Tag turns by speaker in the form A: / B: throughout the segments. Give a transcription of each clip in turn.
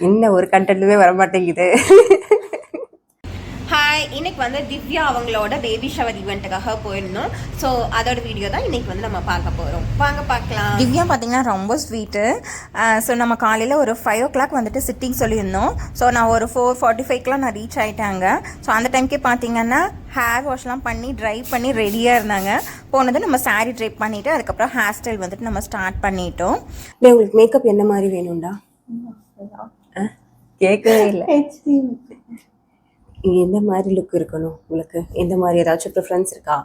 A: என்ன ஒரு கண்டென்ட்டுமே வர மாட்டேங்குது.
B: ஹாய், இன்னைக்கு வந்து திவ்யா அவங்களோட பேபி ஷவர் ஈவெண்ட்டுக்காக போயிருந்தோம். ஸோ அதோட வீடியோ தான் இன்னைக்கு வந்து நம்ம பார்க்க போகிறோம். வாங்க பார்க்கலாம். திவ்யா பார்த்தீங்கன்னா ரொம்ப ஸ்வீட்டு. ஸோ நம்ம காலையில் ஒரு 5 o'clock வந்துட்டு சிட்டிங் சொல்லியிருந்தோம். ஸோ நான் ஒரு 4:45 நான் ரீச் ஆகிட்டாங்க. ஸோ அந்த டைம்க்கே பார்த்தீங்கன்னா ஹேர் வாஷ்லாம் பண்ணி ட்ரை பண்ணி ரெடியாக இருந்தாங்க. போனது நம்ம சாரீ ட்ரைப் பண்ணிவிட்டு அதுக்கப்புறம் ஹேர் ஸ்டைல் வந்துட்டு நம்ம ஸ்டார்ட் பண்ணிட்டோம்.
A: உங்களுக்கு மேக்கப் என்ன மாதிரி வேணும்டா? கேட்கவே இல்லை. எந்த மாதிரி லுக் இருக்கணும் உங்களுக்கு? எந்த மாதிரி ஏதாச்சும் ப்ரிஃபரன்ஸ் இருக்கா?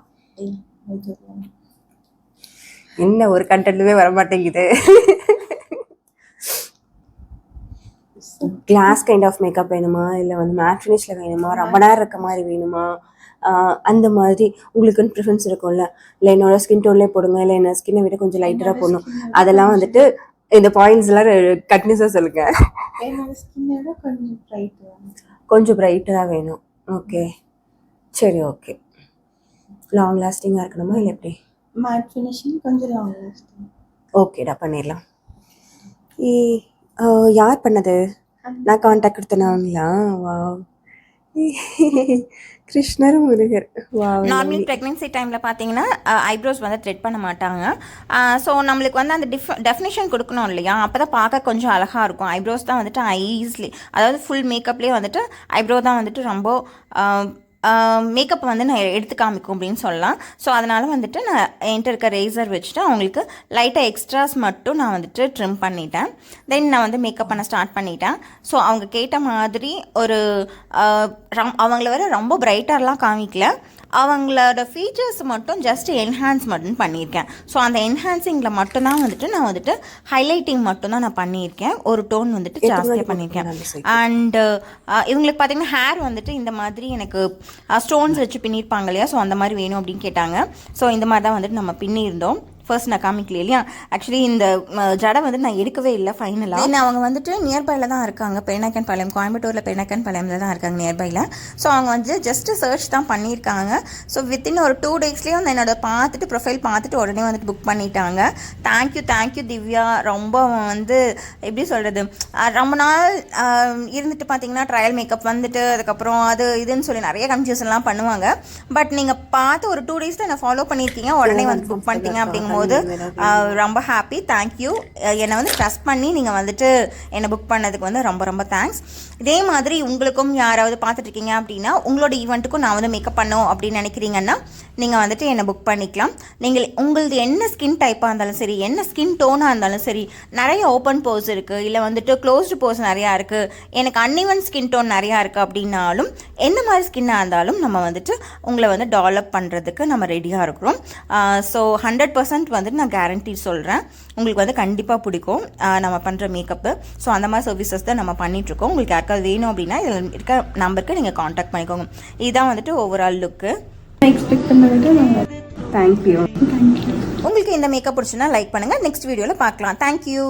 A: என்ன ஒரு கண்டென்ட்டுமே வர மாட்டேங்குது. கிளாஸ் கைண்ட் ஆஃப் மேக்கப் வேணுமா, இல்லை வந்து மேட் ஃபினிஷில் வேணுமா, ரொம்ப நேரம் இருக்க மாதிரி வேணுமா? அந்த மாதிரி உங்களுக்குன்னு ப்ரிஃபரன்ஸ் இருக்கும்ல. இல்லை என்னோட ஸ்கின் டோன்லேயே போடுங்க, இல்லை என்ன ஸ்கின்னை விட கொஞ்சம் லைட்டராக போடணும், அதெல்லாம் வந்துட்டு இந்த பாயிண்ட்ஸ்லாம் கண்டினியூஸாக சொல்லுங்க. கொஞ்சம் பிரைட்டாக வேணும். ஓகே, சரி, ஓகே. லாங் லாஸ்டிங்காக இருக்கணுமா இல்லை எப்படி?
C: மேட் ஃபினிஷிங் கொஞ்சம் லாங் லாஸ்டிங்.
A: ஓகேடா, பண்ணிடலாம். யார் பண்ணது? நான் கான்டாக்ட் கொடுத்தனாங்களா? வா, கிருஷ்ணர் முருகர்.
B: நார்மலி ப்ரெக்னென்சி டைமில் பார்த்தீங்கன்னா ஐப்ரோஸ் வந்து த்ரெட் பண்ண மாட்டாங்க. ஸோ நம்மளுக்கு வந்து அந்த டெஃபினேஷன் கொடுக்கணும் இல்லையா? அப்போ தான் பார்க்க கொஞ்சம் அழகாக இருக்கும். ஐப்ரோஸ் தான் வந்துட்டு ஈஸிலி, அதாவது ஃபுல் மேக்கப்லேயே வந்துட்டு ஐப்ரோ தான் வந்துட்டு ரொம்ப மேக்கப் வந்து நான் எடுத்து காமிக்கும் அப்படின்னு சொல்லலாம். ஸோ அதனால் வந்துட்டு நான் என்கிட்ட இருக்க ரேசர் வச்சுட்டு அவங்களுக்கு லைட்டாக எக்ஸ்ட்ராஸ் மட்டும் நான் வந்துட்டு ட்ரிம் பண்ணிட்டேன். தென் நான் வந்து மேக்கப் பண்ண ஸ்டார்ட் பண்ணிட்டேன். ஸோ அவங்க கேட்ட மாதிரி ஒரு அவங்கள வர ரொம்ப பிரைட்டர்லாம் காமிக்கல, அவங்களோட ஃபீச்சர்ஸ் மட்டும் ஜஸ்ட் என்ஹான்ஸ் மட்டும் பண்ணியிருக்கேன். ஸோ அந்த என்ஹான்சிங்கில் மட்டும்தான் வந்துட்டு நான் வந்துட்டு ஹைலைட்டிங் மட்டும்தான் நான் பண்ணியிருக்கேன். ஒரு டோன் வந்துட்டு ஜாஸ்தியாக பண்ணியிருக்கேன். அண்டு இவங்களுக்கு பார்த்தீங்கன்னா ஹேர் வந்துட்டு இந்த மாதிரி எனக்கு ஸ்டோன்ஸ் வச்சு பின்னிருப்பாங்க இல்லையா? ஸோ அந்த மாதிரி வேணும் அப்படின்னு கேட்டாங்க. ஸோ இந்த மாதிரி தான் வந்துட்டு நம்ம பின்னியிருந்தோம். ஃபர்ஸ்ட் நான் காமிக்கல இல்லையா? ஆக்சுவலி இந்த ஜடை வந்து நான் எடுக்கவே இல்லை ஃபைனலாக. ஏன்னா அவங்க வந்துட்டு நியர்பையில் தான் இருக்காங்க, பெருநாயக்கன் பாளையம், கோயம்புத்தூரில் பெருநாயக்கன் பாளையமில் தான் இருக்காங்க நியர்பையில். ஸோ அவங்க வந்து ஜஸ்ட்டு சர்ச் தான் பண்ணியிருக்காங்க. ஸோ வித்தின் ஒரு 2 daysலேயே வந்து என்னோட பார்த்துட்டு ப்ரொஃபைல் பார்த்துட்டு உடனே வந்துட்டு புக் பண்ணிட்டாங்க. தேங்க்யூ திவ்யா. ரொம்ப வந்து எப்படி சொல்கிறது, ரொம்ப நாள் இருந்துட்டு பார்த்தீங்கன்னா ட்ரையல் மேக்கப் வந்துட்டு அதுக்கப்புறம் அது இதுன்னு சொல்லி நிறைய கன்ஃபியூஷன்லாம் பண்ணுவாங்க. பட் நீங்கள் பார்த்து ஒரு 2 days தான் என்னை ஃபாலோ பண்ணியிருக்கீங்க, உடனே வந்து புக் பண்ணிட்டீங்க. அப்படிங்கும்போது ரொம்ப ஹாப்பி. தேங்க்யூ. என்னை வந்து ட்ரஸ்ட் பண்ணி நீங்கள் வந்துட்டு என்னை புக் பண்ணதுக்கு வந்து ரொம்ப ரொம்ப தேங்க்ஸ். இதே மாதிரி உங்களுக்கும் யாராவது பார்த்துட்டு இருக்கீங்க அப்படின்னா உங்களோட ஈவெண்ட்டுக்கும் நான் வந்து மேக்கப் பண்ணோம் அப்படின்னு நினைக்கிறீங்கன்னா நீங்கள் வந்துட்டு என்னை புக் பண்ணிக்கலாம். நீங்கள் உங்களது என்ன ஸ்கின் டைப்பாக இருந்தாலும் சரி, என்ன ஸ்கின் டோனாக இருந்தாலும் சரி, நிறைய ஓப்பன் போர்ஸ் இருக்குது, இல்லை வந்துட்டு க்ளோஸ்டு போர்ஸ் நிறையா இருக்குது, எனக்கு அன்இவன் ஸ்கின் டோன் நிறையா இருக்குது அப்படின்னாலும் எந்த மாதிரி ஸ்கின்னாக இருந்தாலும் நம்ம வந்துட்டு உங்களை வந்து டெவலப் பண்ணுறதுக்கு நம்ம ரெடியாக இருக்கிறோம். ஸோ 100% வந்துட்டு நான் கேரண்டி சொல்கிறேன், உங்களுக்கு வந்து கண்டிப்பாக பிடிக்கும் நம்ம பண்ணுற மேக்கப்பு. ஸோ அந்த மாதிரி சர்வீசஸ் தான் நம்ம பண்ணிகிட்ருக்கோம். உங்களுக்கு யாருக்காவது வேணும் அப்படின்னா இதில் இருக்க நம்பருக்கு நீங்கள் காண்டாக்ட் பண்ணிக்கோங்க. இதுதான் வந்துட்டு ஓவரால் லுக்கு.
C: எக்ஸ்பெக்ட் பண்ண விட
A: தேங்க்யூ.
B: உங்களுக்கு இந்த மேக்கப் பிடிச்சுன்னா லைக் பண்ணுங்கள். நெக்ஸ்ட் வீடியோவில் பார்க்கலாம். தேங்க்யூ.